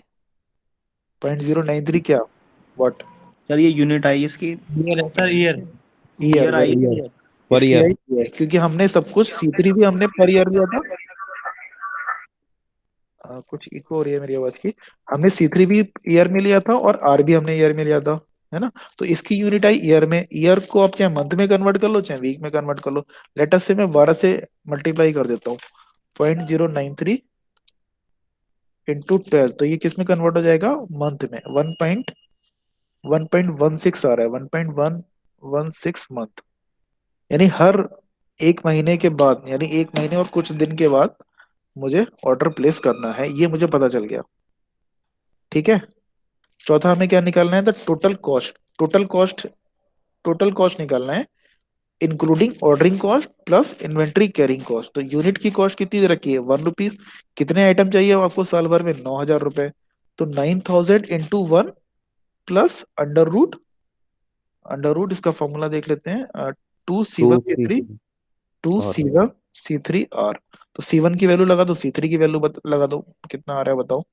0.093 क्या, व्हाट, सर ये यूनिट आई इसकी, ईयर है sir, year. Year, year I very है गुड। Year, year. पर इसकी ईयर। आई है, क्योंकि हमने सब कुछ C3 भी हमने पर ईयर लिया था। कुछ इको हो रही है मेरी आवाज की। हमने C3 भी ईयर में लिया था और आर भी हमने ईयर में लिया था, है ना। तो इसकी यूनिट आई ईयर में। ईयर को आप चाहे मंथ में कन्वर्ट कर लो, चाहे वीक में कन्वर्ट कर लो। लेटर से मैं 12 से मल्टीप्लाई कर देता हूँ, 0.093 इंटू 12, तो ये किस में कन्वर्ट हो जाएगा, मंथ में। 1.16 आ रहा है, 1.116 मंथ। यानी हर एक महीने के बाद, यानी एक महीने और कुछ दिन के बाद मुझे ऑर्डर प्लेस करना है, ये मुझे पता चल गया, ठीक है। चौथा हमें क्या निकालना है, the total cost. Total cost निकालना है, including ordering cost plus inventory carrying cost. तो यूनिट की कॉस्ट कितनी दे रखी है, 1 रुपीज। कितने आइटम चाहिए आपको साल भर में, 9000 रुपए। तो 9000 इंटू 1 प्लस अंडर रूट इसका फॉर्मूला देख लेते हैं, 2C1C3 2 3 और 2C1C3R। तो C1 की वैल्यू लगा दो, C3 की वैल्यू लगा दो, कितना आ रहा है बताओ।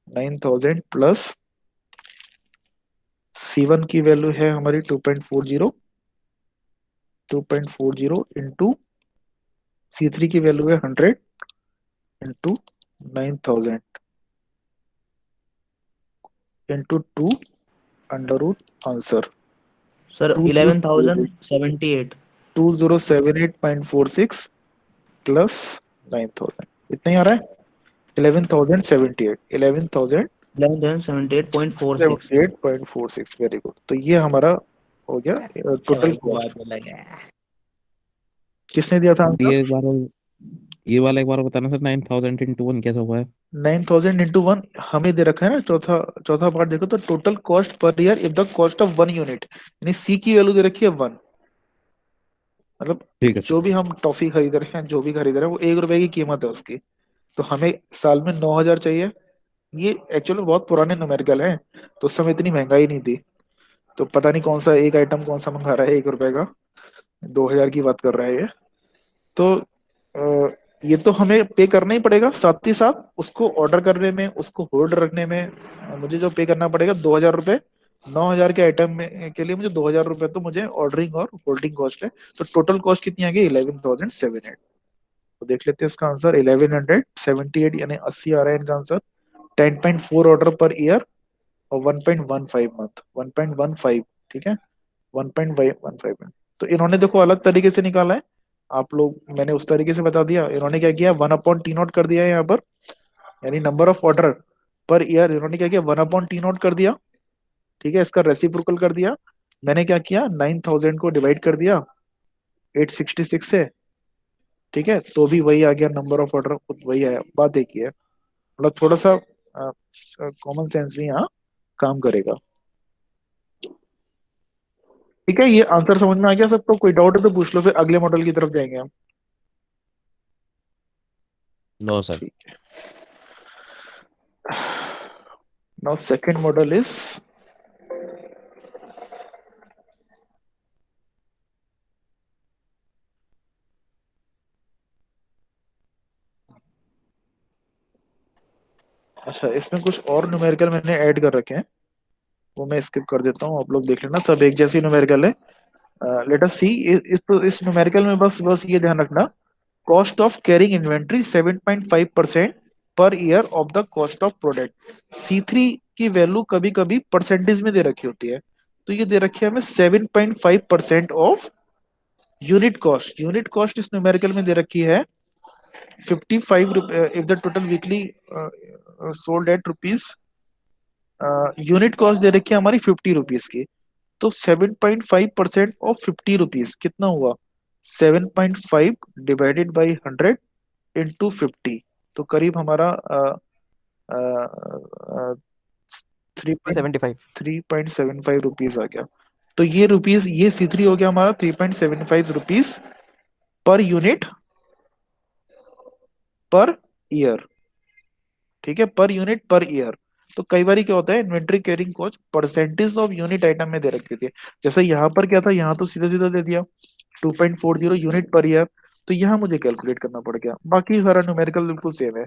9000 प्लस C1 की वैल्यू है हमारी 2.40 इंटू C3 की वैल्यू है 100 into 9000 into 2 under root answer sir 11,078। 2078.46 plus 9000, इतना ही आ रहा है। 11,078, 11,078.46। 11,078.46, वेरी गुड। तो ये हमारा हो गया टोटल भाई की कॉस्ट। बात अलग है। किसने दिया था आंसर, ये एक बार ये वाला एक बार बताना सर, 9000 इंटू 1 कैसे हुआ है? 9000 इंटू वन हमें दे रखा है ना, चौथा चौथा पार्ट देखो तो total cost per year if the cost of one unit, यानी सी की वैल्यू दे रखी है वन। मतलब ठीक है जो सर। भी हम टॉफी खरीद रहे हैं, जो भी खरीद रहे हैं, वो 1 रुपए की कीमत है उसकी। तो हमें साल में 9000 चाहिए। ये एक्चुअली बहुत पुराने न्यूमेरिकल हैं, तो उस समय इतनी महंगाई नहीं थी। तो पता नहीं कौन सा एक आइटम कौन सा मंगा रहा है 1 रुपए का, 2000 की बात कर रहा है ये। तो ये तो हमें पे करना ही पड़ेगा, साथ ही साथ उसको ऑर्डर करने में, उसको होल्ड रखने में मुझे जो पे करना पड़ेगा 2000 रुपये। 9000 के आइटम में के लिए मुझे 2000 रुपये तो मुझे ऑर्डरिंग और होल्डिंग कॉस्ट है। तो टोटल कॉस्ट कितनी आ गई? 11,078। तो देख लेते हैं इसका आंसर, 1178 यानी 80 आ रहा है इनका आंसर। 10.4 ऑर्डर पर ईयर और 1.15 मंथ, 1.15, ठीक है, 1.15। तो इन्होंने देखो अलग तरीके से निकाला है, आप लोग, मैंने उस तरीके से बता दिया। इन्होंने क्या किया, 1/T0 कर दिया है यहाँ पर, यानी number of order per year इन्होंने क्या किया, 1/T0 कर दिया। ठीक है, इसका रेसिप्रोकल कर दिया। मैंने क्या किया, 9000 को डिवाइड कर दिया 866 से। ठीक है, तो भी वही आ गया नंबर ऑफ ऑर्डर, वही आया। बात एक ही है, मतलब थोड़ा सा कॉमन सेंस भी यहाँ काम करेगा। ठीक है, ये आंसर समझ में आ गया सबको? कोई डाउट है तो पूछ लो, फिर अगले मॉडल की तरफ जाएंगे हम। No sir. ठीक है, नाउ सेकंड मॉडल इज, अच्छा इसमें कुछ और न्यूमेरिकल मैंने ऐड कर रखे हैं, वो मैं स्किप कर देता हूँ, आप लोग देख लेना, सब एक जैसी न्यूमेरिकल है। लेट अस सी, इस न्यूमेरिकल में बस बस ये ध्यान रखना, cost of carrying inventory 7.5% per year of the cost of product. C3 की वैल्यू कभी कभी परसेंटेज में दे रखी होती है, तो ये दे रखी है हमें 7.5% of unit cost. Unit cost इस न्यूमेरिकल में दे रखी है 55 if the total weekly sold at rupees. Unit cost दे रखी है हमारी 50 रुपीज की। तो 7.5% ऑफ 50 रुपीज कितना हुआ, 7.5 डिवाइडेड बाई 100 इंटू 50। तो करीब हमारा थ्री पॉइंट 75। 3.75 रुपीज आ गया। तो ये रुपीज, ये C3 हो गया हमारा 3.75 rupees per unit per year. ठीक है, पर यूनिट पर ईयर। तो कई बार क्या होता है, inventory carrying cost percentage of unit item में दे रखी थी। जैसे यहाँ पर क्या था, यहाँ तो सीधा सीधा दे दिया 2.40 यूनिट पर ईयर। तो यहाँ मुझे कैलकुलेट करना पड़ गया, बाकी सारा न्यूमेरिकल बिल्कुल सेम है।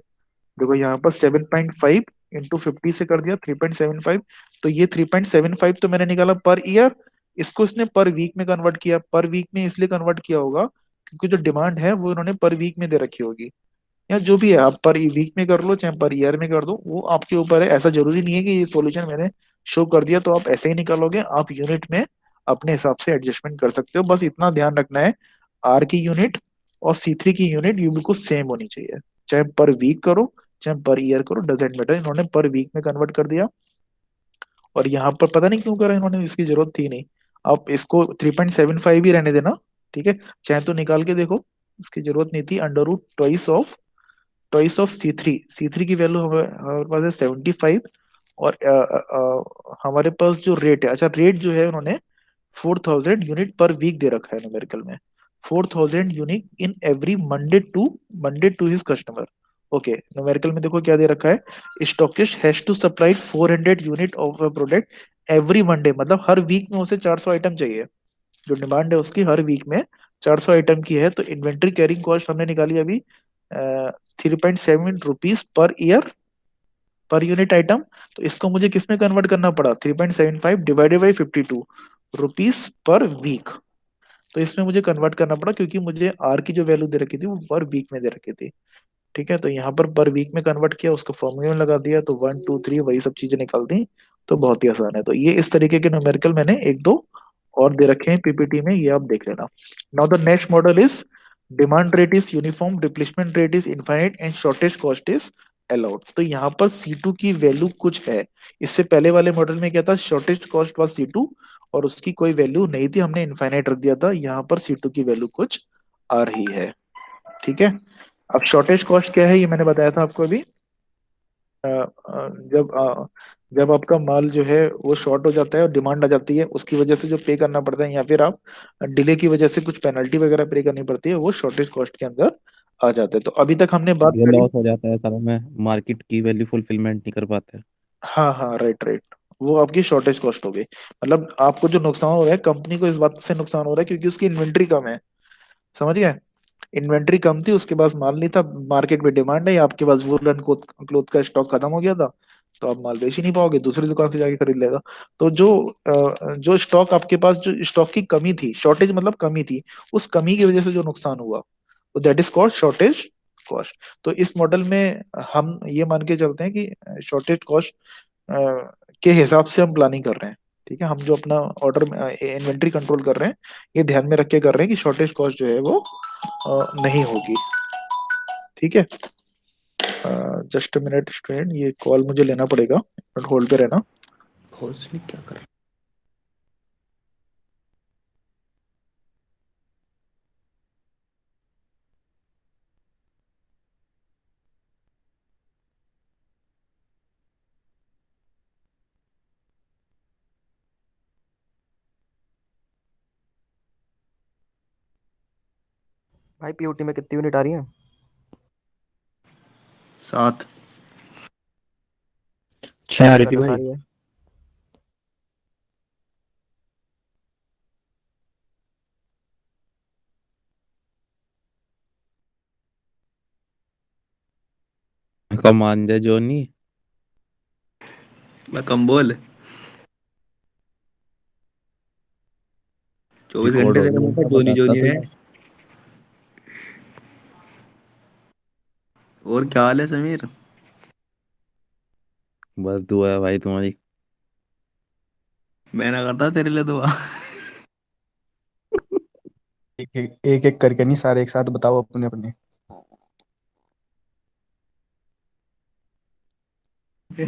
देखो यहाँ पर 7.5 इंटू 50 से कर दिया 3.75। तो ये 3.75 तो मैंने निकाला पर ईयर, इसको इसने पर वीक में कन्वर्ट किया। पर वीक में इसलिए कन्वर्ट किया होगा क्योंकि जो डिमांड है वो इन्होंने पर वीक में दे रखी होगी, या जो भी है, आप पर वीक में कर लो चाहे पर ईयर में कर दो, वो आपके ऊपर है। ऐसा जरूरी नहीं है कि ये सॉल्यूशन मैंने शो कर दिया तो आप ऐसे ही निकालोगे, आप यूनिट में अपने हिसाब से एडजस्टमेंट कर सकते हो। बस इतना ध्यान रखना है, आर की यूनिट और C3 की यूनिट ये बिल्कुल सेम होनी चाहिए, चाहे पर वीक करो चाहे पर ईयर करो, डजेंट मैटर। इन्होंने पर वीक में कन्वर्ट कर दिया, और यहाँ पर पता नहीं क्यों करा इन्होंने, इसकी जरूरत थी नहीं। आप इसको 3.75 ही रहने देना, ठीक है, चाहे तो निकाल के देखो, इसकी जरूरत नहीं थी। Under root twice of C3 की वैल्यू हमारे पास है 75। और हमारे पास जो रेट है, अच्छा रेट जो है उन्होंने 4000 यूनिट पर वीक दे रखा है न्यूमेरिकल में, 4000 unit in every Monday to his customer. Okay, numerical में देखो क्या दे रखा है, stockist has to supply 400 unit of a product every Monday, मतलब हर वीक में उसे 400 आइटम चाहिए। जो डिमांड है उसकी हर वीक में 400 आइटम की है। तो इन्वेंट्री कैरिंग कॉस्ट हमने निकाली अभी 3.7 rupees per year per unit item. तो इसको मुझे किस में कन्वर्ट करना पड़ा, 3.75 divided by 52 rupees per week. तो इसमें मुझे कन्वर्ट करना पड़ा क्योंकि मुझे आर की जो वैल्यू दे रखी थी वो पर वीक में दे रखी थी। ठीक है, तो यहाँ पर वीक में कन्वर्ट किया, उसको फॉर्मूले में लगा दिया, तो 1 2 3 वही सब चीजें निकाल दी। तो बहुत ही आसान है। तो ये इस तरीके के न्यूमेरिकल मैंने एक दो और दे रखे हैं पीपीटी में, ये आप देख लेना। Now the next model is demand rate is uniform, replacement rate is infinite and shortage cost is allowed. तो यहाँ पर C2 की वैल्यू कुछ है, इससे पहले वाले मॉडल में क्या था, शॉर्टेज कॉस्ट वाज C2 और उसकी कोई वैल्यू नहीं थी, हमने इनफाइनाइट रख दिया था। यहाँ पर C2 की वैल्यू कुछ आ रही है। ठीक है। अब शॉर्टेज कॉस्ट क्या है ये मैंने बताया था आपको अभी। जब जब आपका माल जो है वो शॉर्ट हो जाता है और डिमांड आ जाती है, उसकी वजह से जो पे करना पड़ता है, या फिर आप डिले की वजह से कुछ पेनल्टी वगैरह पे करनी पड़ती है, वो शॉर्टेज कॉस्ट के अंदर आ जाते हैं। तो अभी तक हमने बात जो करी। लॉस हो जाता है सारा में, मार्केट की वैल्यू फुलफिलमेंट नहीं कर पाते। हाँ हाँ, राइट राइट। वो आपकी शॉर्टेज कॉस्ट हो गई। मतलब आपको जो नुकसान हो रहा है, कंपनी को इस बात से नुकसान हो रहा है क्योंकि उसकी इन्वेंट्री कम है। समझ गए? इन्वेंट्री कम थी, उसके पास माल नहीं था, मार्केट में डिमांड है, आपके पास वुलन क्लोथ का स्टॉक खत्म हो गया था, तो आप माल बेच ही नहीं पाओगे, दूसरी दुकान से जाके खरीद लेगा। तो जो स्टॉक आपके पास, जो स्टॉक की कमी थी, शॉर्टेज मतलब कमी थी, उस कमी की वजह से जो नुकसान हुआ, तो that is called shortage cost. तो इस मॉडल में हम ये मान के चलते हैं कि शॉर्टेज कॉस्ट के हिसाब से हम प्लानिंग कर रहे हैं। ठीक है, हम जो अपना ऑर्डर इन्वेंट्री कंट्रोल कर रहे हैं, ये ध्यान में रख के कर रहे हैं कि शॉर्टेज कॉस्ट जो है वो नहीं होगी। ठीक है। जस्ट मिनट स्टूडेंट, ये कॉल मुझे लेना पड़ेगा, होल्ड पे रहना। होस्ट ने क्या कर भाई पीओटी में कितनी यूनिट आ रही है? 7। 6 आ रही मेरा थी 10 आ भाई। रही है। कमान जा जोनी। मैं कम बोल। 24 रिकॉर्ड घंटे हो तेरे गया, मुंह पे उनका जोनी बताता जोनी तो है। यार। और क्या हाल है समीर? बस दुआ है भाई तुम्हारी। मैं ना करता तेरे लिए दुआ। एक एक करके नहीं, सारे एक साथ बताओ अपने अपने।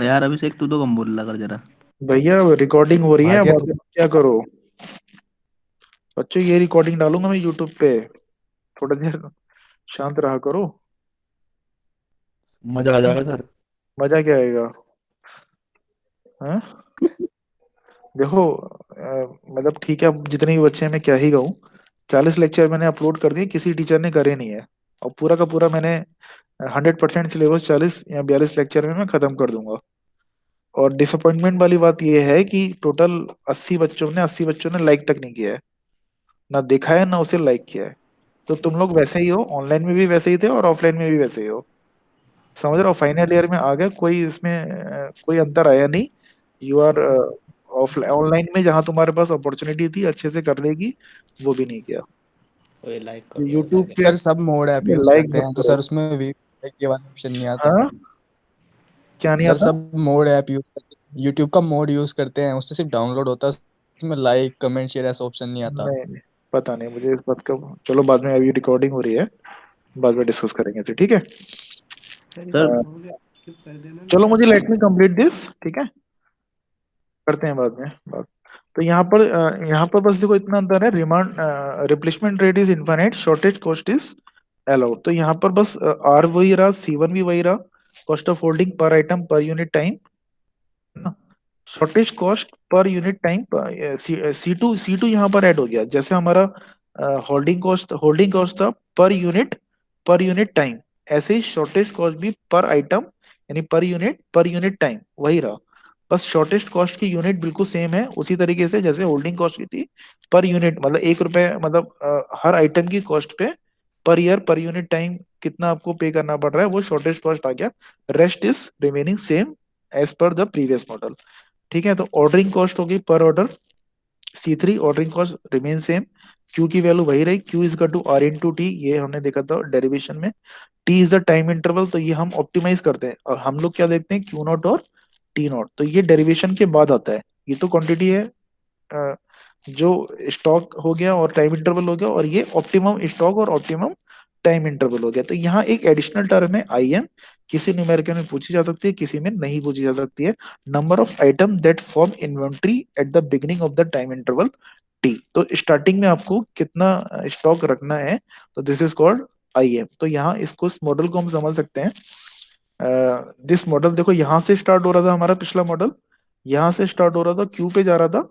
यार अभिषेक तू तो कम बोल रहा कर जरा। भैया रिकॉर्डिंग हो रही है, भाटिया अब तू। आगे क्या करो बच्चों, ये रिकॉर्डिंग डालूंगा मैं यूट्यूब पे, थोड़ा देर शांत रहा करो। मजा आ जाएगा सर। मजा क्या आएगा? हाँ, देखो मतलब ठीक है, अब जितने भी बच्चे हैं मैं क्या ही कहूँ। 40 लेक्चर मैंने अपलोड कर दिए, किसी टीचर ने करे नहीं है। और पूरा का पूरा मैंने 100% सिलेबस 40 या 42 लेक्चर में मैं खत्म कर दूंगा। और डिसअपॉइंटमेंट वाली बात यह है कि टोटल 80 बच्चों ने लाइक तक नहीं किया है, ना देखा है ना उसे लाइक किया है। तो तुम लोग वैसे ही हो, ऑनलाइन में भी वैसे ही थे और ऑफलाइन में भी वैसे ही हो। समझ रहे हो? फाइनल ईयर में आ गए, कोई इसमें कोई अंतर आया नहीं। यू आर ऑफलाइन, ऑनलाइन में जहां तुम्हारे पास अपॉर्चुनिटी थी अच्छे से करने की, वो भी नहीं किया। ओए लाइक कर दो यार यूट्यूब सारे। पे सर सब मोड ऐप यूज लाइक करते मत हैं तो करो। सर उसमें भी ये वाला ऑप्शन नहीं आता। हाँ, क्या नहीं सर आता? सब मोड ऐप यूज करते हैं, यूट्यूब का मोड यूज करते हैं, उससे सिर्फ डाउनलोड होता है, उसमें लाइक कमेंट शेयर ऐसा ऑप्शन नहीं आता। नहीं नहीं, पता नहीं मुझे इस बात का। चलो बाद में, अभी रिकॉर्डिंग हो रही है, बाद में डिस्कस करेंगे इसे, ठीक है। सर चलो मुझे लेट मी कंप्लीट दिस, ठीक है, करते हैं बाद में बात। तो यहाँ पर बस देखो इतना अंतर है, remand replacement rate is infinite, shortage cost is allowed. तो यहाँ पर बस आर वही रहा, C1 भी वही रहा, cost of holding per item per unit time, shortage cost per unit time. C two यहाँ पर ऐड हो गया, जैसे हमारा होल्डिंग कॉस्ट था पर यूनिट टाइम, ऐसे ही शॉर्टेज कॉस्ट भी पर आइटम, यानी पर यूनिट टाइम वही रहा। बस शॉर्टेज कॉस्ट की यूनिट बिल्कुल सेम है, उसी तरीके से जैसे होल्डिंग कॉस्ट की थी, पर यूनिट मतलब 1 रुपए, मतलब हर आइटम की कॉस्ट पे पर ईयर पर यूनिट टाइम कितना आपको पे करना पड़ रहा है, वो शॉर्टेज कॉस्ट आ गया। Rest is remaining same as per the previous model. ठीक है, तो ऑर्डरिंग कॉस्ट होगी per order, C3 ordering cost remain same, Q की वैल्यू वही रही, Q is two R in two T, ये हमने देखा था डेरिवेशन में। T is the time interval, तो ये हम ऑप्टिमाइज करते हैं, और हम लोग क्या देखते हैं, क्यू नॉट और टी नॉट, तो ये डेरिवेशन के बाद आता है। ये तो क्वांटिटी है, अ, जो स्टॉक हो गया और टाइम इंटरवल हो गया, और ये ऑप्टिमम स्टॉक और ऑप्टिमम टाइम इंटरवल हो गया। तो यहाँ एक एडिशनल टर्म है IM, किसी न्यूमेरिकल में पूछी जा सकती है, किसी में नहीं पूछी जा सकती है। Number of item that form inventory at the beginning of the time interval T। तो स्टार्टिंग में आपको कितना स्टॉक रखना है, तो दिस इज कॉल्ड IM। तो यहाँ इसको, इस मॉडल को हम समझ सकते हैं, दिस मॉडल देखो यहाँ से स्टार्ट हो रहा था हमारा पिछला मॉडल, यहाँ से स्टार्ट हो रहा था, क्यू पे जा रहा था,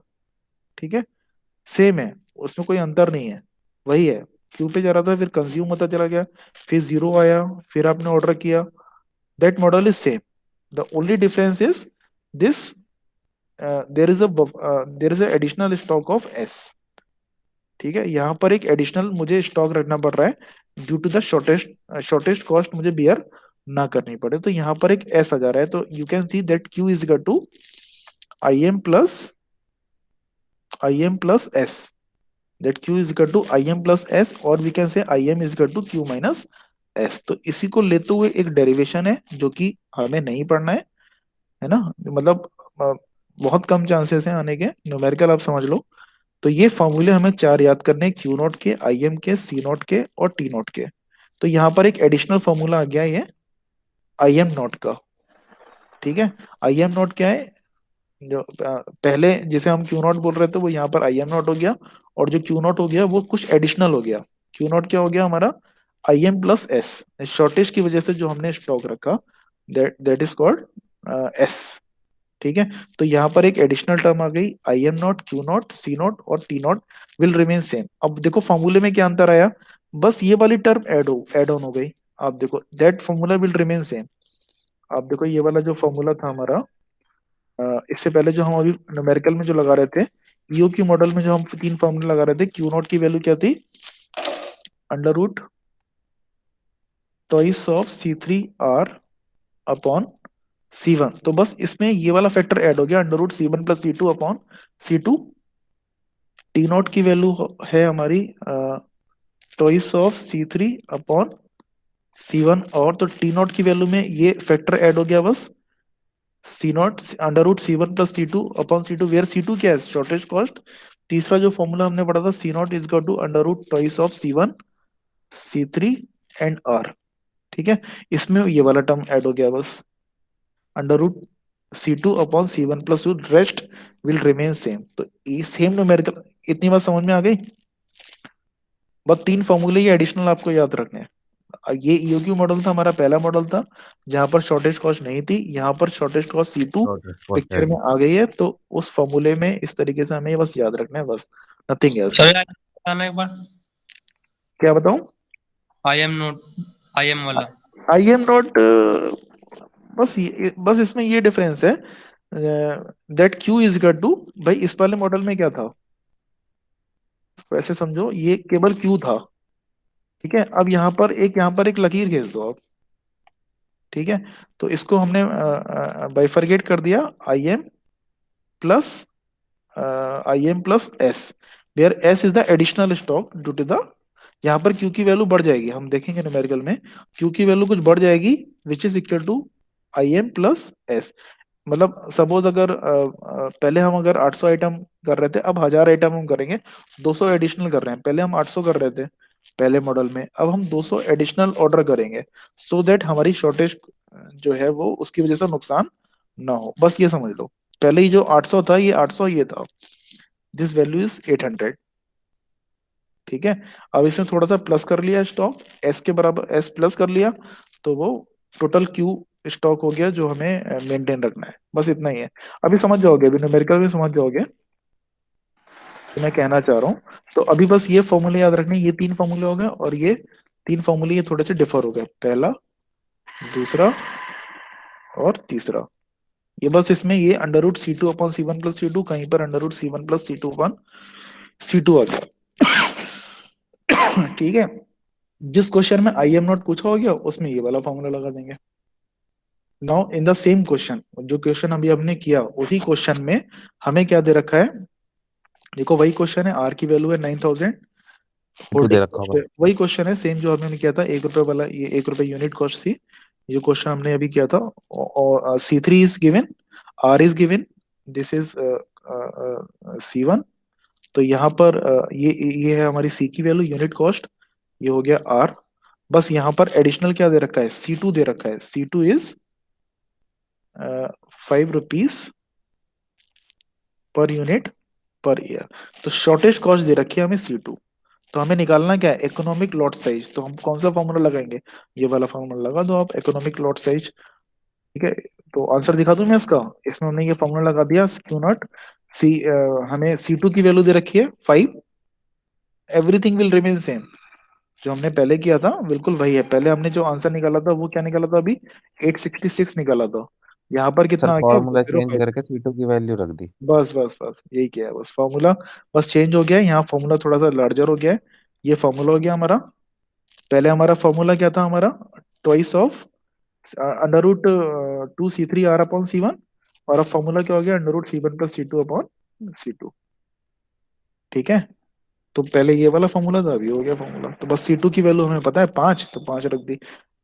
ठीक है, सेम है, उसमें कोई अंतर नहीं है, वही है, क्यू पे जा रहा था, फिर कंज्यूम होता चला गया, फिर जीरो आया, फिर आपने ऑर्डर किया, that model is same. The only difference is this, there is a additional stock of S, ठीक है, यहाँ पर एक एडिशनल मुझे स्टॉक रखना पड़ रहा है due to the shortest cost मुझे बियर ना करनी पड़े, तो यहाँ पर एक एस आ जा रहा है, तो you can see that Q is equal to IM plus S, that Q is equal to IM plus S, और we can say IM is equal to Q minus S. तो इसी को लेते हुए एक डेरिवेशन है जो कि हमें नहीं पढ़ना है ना, मतलब बहुत कम चांसेस हैं आने के, न्यूमेरिकल आप समझ लो। तो ये फॉर्मूले हमें चार याद करने हैं, Q नॉट के, IM के, C नॉट के और T नॉट के। तो यहाँ पर एक एडिशनल फॉर्मूला आ गया ये IM नॉट का, ठीक है। IM नॉट क्या है, जो पहले जिसे हम क्यू नॉट बोल रहे थे वो यहाँ पर IM नॉट हो गया, और जो क्यू नॉट हो गया वो कुछ एडिशनल हो गया। क्यू नॉट क्या हो गया हमारा, IM प्लस एस, शॉर्टेज की वजह से जो हमने स्टॉक रखा, दैट इज कॉल्ड एस, ठीक है। तो यहाँ पर एक एडिशनल टर्म आ गई, IM not, Q not, C not और T not will remain same. अब देखो फॉर्मूले में क्या अंतर आया, बस ये वाली टर्म ऐड ऑन हो गई। आप देखो that formula will remain same. आप देखो ये वाला जो फॉर्मूला था हमारा, इससे पहले जो हम अभी न्यूमेरिकल में जो लगा रहे थे, EOQ मॉडल में जो हम तीन फॉर्मूले लगा रहे थे, Q नॉट की वैल्यू क्या थी, under root twice of C3R upon C1। तो बस इसमें ये वाला फैक्टर ऐड हो गया, under root C1 plus C2 upon C2। T naught की वैल्यू है हमारी twice of C3 upon C1, और तो T नॉट की वैल्यू में ये फैक्टर ऐड हो गया बस, C naught under root C1 plus C2 upon C2, where C2 क्या है, शॉर्टेज कॉस्ट। तीसरा जो फॉर्मूला हमने पढ़ा था, C naught is equal to under root twice of C1 C3 and R, ठीक है। इसमें ये वाला टर्म ऐड हो गया बस, under root C2 upon C1 plus two, rest will remain same. तो ये सेम न्यूमेरिकल, इतनी बात समझ में आ गई। बस तीन फॉर्मूले ये एडिशनल आपको याद रखने हैं। ये EOQ मॉडल था, हमारा पहला मॉडल था जहां पर शॉर्टेज कॉस्ट नहीं थी, यहाँ पर शॉर्टेज कॉस्ट C2 पिक्चर में आ गई है, तो उस फॉर्मूले में इस तरीके से हमें ये बस याद रखना है, बस नथिंग एल्स। चलो यार, बताना एक बार क्या बताऊं, IM नोट, IM वाला। IM नॉट, बस इसमें ये डिफरेंस है, that Q is equal to, भाई इस वाले मॉडल में क्या था, वैसे समझो ये केवल Q था, ठीक है। अब यहाँ पर एक लकीर खींच दो आप, ठीक है। तो इसको हमने बाइफरगेट कर दिया, IM plus S, where S is the additional stock due to the, यहाँ पर Q की वैल्यू बढ़ जाएगी, हम देखेंगे न्यूमेरिकल में Q की वैल्यू कुछ बढ़ जाएगी, which is equal to IM plus S। मतलब सपोज अगर पहले हम अगर 800 आइटम कर रहे थे, अब 1000 आइटम हम करेंगे, 200 एडिशनल कर रहे हैं, पहले हम 800 कर रहे थे पहले मॉडल में, अब हम 200 एडिशनल ऑर्डर करेंगे, सो दैट हमारी शॉर्टेज जो है वो उसकी वजह से नुकसान ना हो, बस ये समझ लो। पहले ही जो 800 था, ये 800 ये था, दिस वैल्यू इज 800, ठीक है। अब इसमें थोड़ा सा प्लस कर लिया स्टॉक, एस के बराबर एस प्लस कर लिया, तो वो टोटल क्यू स्टॉक हो गया जो हमें मेंटेन रखना है, बस इतना ही है। अभी समझ जाओगे, अभी न्यूमेरिकल भी समझ जाओगे तो मैं कहना चाह रहा हूँ। तो अभी बस ये फॉर्मूले याद रखने, ये तीन फॉर्मूले हो गए, और ये तीन फॉर्मूले ये थोड़े से डिफर हो गए, पहला, दूसरा और तीसरा। ये बस इसमें ये under root C2 upon C1 plus C2, कहीं पर under root C1 plus C2 upon C2 आ गया, ठीक है। जिस क्वेश्चन में IM नॉट पूछा हो गया उसमें ये वाला फॉर्मूला लगा देंगे। Now in the same question, जो क्वेश्चन अभी हमने किया उसी क्वेश्चन में हमें क्या दे रखा है, देखो वही क्वेश्चन है, R की वैल्यू है 9000, दे रखा होगा। वही क्वेश्चन है सेम जो हमने किया था, 1 रुपए वाला, ये 1 रुपए यूनिट कॉस्ट थी, ये क्वेश्चन हमने अभी किया था, और C3 is given, R is given, this is C1। तो यहाँ पर ये है हमारी C की वैल्यू, यूनिट कॉस्ट, ये हो गया R। बस यहाँ पर एडिशनल क्या दे रखा है, C2 दे रखा है, C2 is 5 rupees per unit per year. तो शॉर्टेज कॉस्ट दे रखी है हमें C2, तो हमें निकालना क्या है, इकोनॉमिक लॉट साइज। तो हम कौन सा फॉर्मूला लगाएंगे, ये वाला फॉर्मूला लगा दो आप, इकोनॉमिक लॉट साइज। ठीक है, तो आंसर दिखा दूं मैं इसका। इसमें हमने ये फॉर्मूला लगा दिया, क्यू नॉट सी, हमें C2 की वैल्यू दे रखी है 5, एवरीथिंग विल रिमेन सेम। जो हमने पहले किया था बिल्कुल वही है, पहले हमने जो आंसर निकाला था वो क्या निकाला था अभी, 866 निकाला था। यहाँ पर सर कितना आ गया, फॉर्मूला चेंज 105। करके C2 की वैल्यू रख दी। बस बस बस यही किया है, बस फॉर्मूला बस चेंज हो गया है, यहाँ फॉर्मूला थोड़ा सा लार्जर हो गया है। ये फॉर्मूला हो गया हमारा, पहले हमारा फॉर्मूला क्या था हमारा, twice of under root 2C3 R/C1, और अब फॉर्मूला क्या हो गया, अंडर रूट C1 + C2/C2। ठीक है, तो पहले ये वाला फॉर्मूला था, अभी हो गया फॉर्मूला। तो बस C2 की वैल्यू हमें पता है 5, तो 5 रख दी।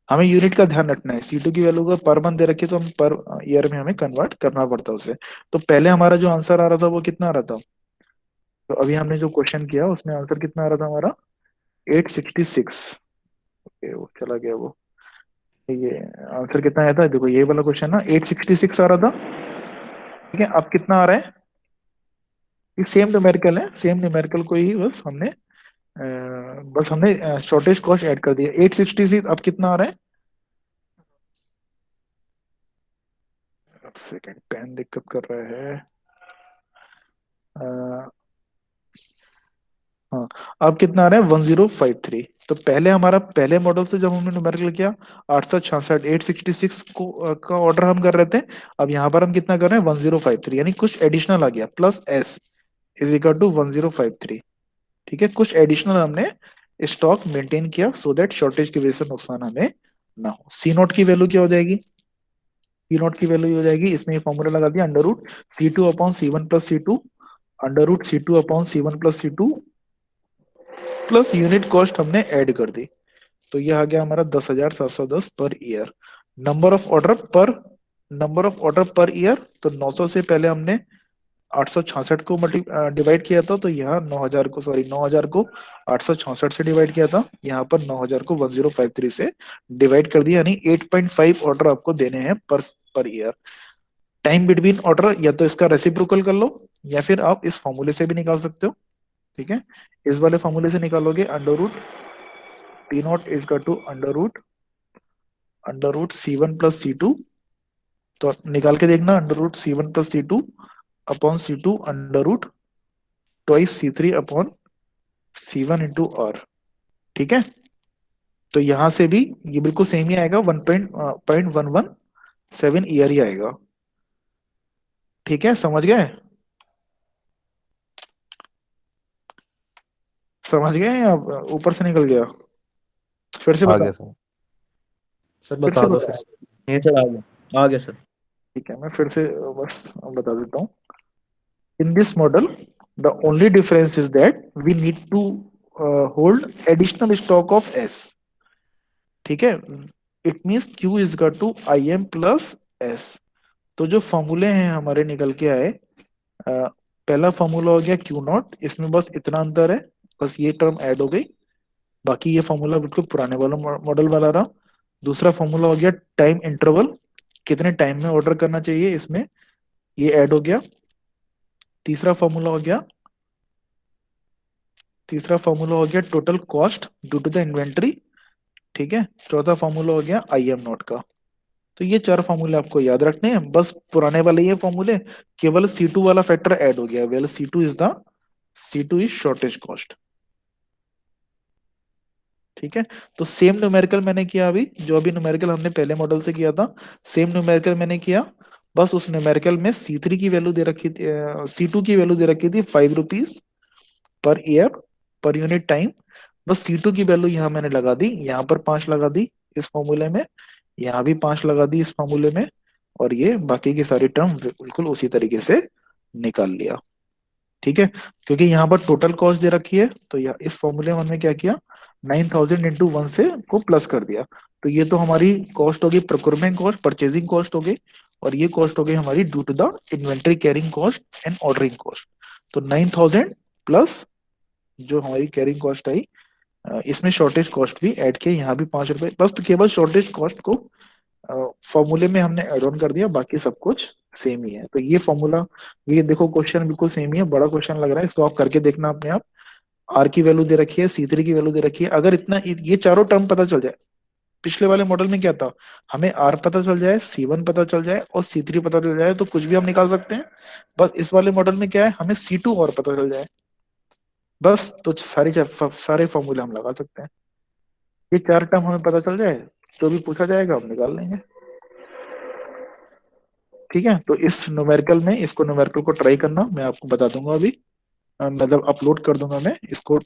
हमें यूनिट का ध्यान रखना है, C2 की वैल्यू को पर मंथ दे रखी है, तो हम पर ईयर में हमें कन्वर्ट करना पड़ता है उसे। तो पहले हमारा जो आंसर आ रहा था वो कितना आ रहा था, तो अभी हमने जो क्वेश्चन किया उसमें आंसर कितना आ रहा था हमारा, 866। ओके, वो चला गया वो। ये आंसर कितना आया था, देखो ये वाला क्वेश्चन ना 866 आ रहा था। ठीक है, अब कितना आ रहा है, ये सेम न्यूमेरिकल है, सेम न्यूमेरिकल को ही बस हमने शॉर्टेज कॉस्ट ऐड कर दिया। 866 अब कितना आ रहा है, सेकंड पेन दिक्कत कर रहा है। अ, हाँ, अब कितना आ रहा है, 1053। तो पहले हमारा पहले मॉडल से जब हमने न्यूमेरिकल किया 866, 866 का ऑर्डर हम कर रहे थे। अब यहाँ पर हम कितना कर रहे हैं, 1053, यानी कुछ एडिशनल आ गया, plus S is equal to 1053। ठीक है, कुछ एडिशनल हमने स्टॉक मेंटेन किया, सो दैट शॉर्टेज की वजह से नुकसान हमें ना हो। सी नोट की वैल्यू क्या हो जाएगी, सी नोट की वैल्यू हो जाएगी, इसमें ये फॉर्मूला लगा दिया, under root C2/C1 + C2, under root C2/C1 + C2 plus unit cost हमने ऐड कर दी। तो ये आ गया हमारा 10,710 per year. Number of order per, number of order per year, तो 900 से पहले हमने 866 को डिवाइड किया था, तो यहाँ 9,000 को, सॉरी 9,000 को 866 से डिवाइड किया था, यहाँ पर 9,000 को 1053 से डिवाइड कर दिया, यानी 8.5 ऑर्डर आपको देने हैं पर per year. Time between order या तो इसका रेसिप्रोकल कर लो, या फिर आप इस फॉर्मूले से भी निकाल सकते हो। ठीक है, इस वाले फॉर्मूले से निकालोगे, under root T0 = under root C1 + C2। तो निकाल के देखना, under root C1 + C2/C2 under root 2C3/C1 × R। ठीक है, तो यहां से भी ये बिल्कुल सेम ही आएगा, 1.117 ईयर ही आएगा। ठीक है, समझ गए, समझ गए या ऊपर से निकल गया, फिर से आ बता, गया सर। सर फिर से बता दो बता। फिर से। ये सर आ गया सर। ठीक है, मैं फिर से बस बता देता हूँ। In this model, the only difference is that we need to hold additional stock of S. ठीक है, it means Q is equal to IM + S। तो जो फॉर्मूले हैं हमारे निकल के आए, पहला फॉर्मूला हो गया Q0, इसमें बस इतना अंतर है, बस ये टर्म ऐड हो गई, बाकी ये फॉर्मूला बिल्कुल पुराने वाला मॉडल वाला रहा। दूसरा फॉर्मूला हो गया टाइम इंटरवल, कितने टाइम में ऑर्डर करना चाहिए, इसमें ये ऐड हो गया। तीसरा फॉर्मूला हो गया, तीसरा फॉर्मूला हो गया total cost due to the inventory. ठीक है, चौथा फॉर्मूला हो गया IM0 का। तो ये 4 फॉर्मूले आपको याद रखने हैं, बस पुराने वाले ये फॉर्मूले, केवल C2 वाला फैक्टर ऐड हो गया, well C2 is shortage cost. ठीक है, तो सेम न्यूमेरिकल मैंने किया, अभी जो अभी न्यूमेरिकल हमने पहले मॉडल से किया था, सेम न्यूमेरिकल मैंने किया। बस उस न्यूमेरिकल में C3 की वैल्यू दे रखी थी, C2 की वैल्यू दे रखी थी 5 रुपीज पर ईयर पर यूनिट टाइम। बस C2 की वैल्यू यहाँ मैंने लगा दी, यहाँ पर 5 लगा दी इस फॉर्मूले में, यहाँ भी 5 लगा दी इस फॉर्मूले में, और ये बाकी की सारी टर्म बिल्कुल उसी तरीके से निकाल लिया। ठीक है, क्योंकि यहाँ पर टोटल कॉस्ट दे रखी है, तो यह इस फॉर्मूले में हमने क्या किया, 9,000 × 1 से को प्लस कर दिया। तो ये तो हमारी कॉस्ट होगी, प्रोक्योरमेंट कॉस्ट, परचेजिंग कॉस्ट हो गई, और ये कॉस्ट हो गई हमारी due to the inventory carrying cost and ordering cost. तो 9,000 प्लस जो हमारी कैरिंग कॉस्ट आई, इसमें शॉर्टेज कॉस्ट भी ऐड किए, यहाँ भी 5 रुपए, बस तो केवल शॉर्टेज कॉस्ट को फॉर्मूले में हमने ऐड ऑन कर दिया, बाकी सब कुछ सेम ही है। तो ये फॉर्मूला, ये देखो क्वेश्चन बिल्कुल सेम ही है, बड़ा क्वेश्चन लग रहा है, इसको आप करके देखना अपने आप। आर की वैल्यू दे रखी है, C3 की वैल्यू दे रखी है, अगर इतना ये चारों टर्म पता चल जाए, पिछले वाले मॉडल में क्या था, हमें आर पता चल जाए, C1 पता चल जाए और C3 पता चल जाए तो कुछ भी हम निकाल सकते हैं। बस इस वाले मॉडल में क्या है, हमें C2 और पता चल जाए, बस तो सारे फॉर्मूले हम लगा सकते हैं। ये चार टर्म हमें पता चल जाए, जो भी पूछा जाएगा हम निकाल लेंगे। ठीक है, तो इस न्यूमेरिकल में, इसको न्यूमेरिकल को ट्राई करना, मैं आपको बता दूंगा अभी, मतलब अपलोड कर दूंगा मैं इसको,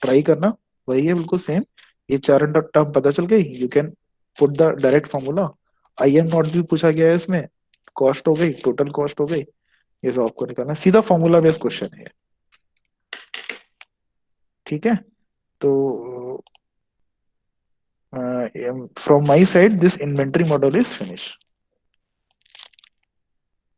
ट्राई करना। वही है बिल्कुल सेम, ये चार टर्म पता चल गई, you can put the direct formula. IM not भी पूछा गया है इसमें, कॉस्ट हो गई, टोटल कॉस्ट हो गई, ये सब आपको निकालना, सीधा फॉर्मूला बेस्ड क्वेश्चन है। ठीक है, तो from my side this inventory model is finish.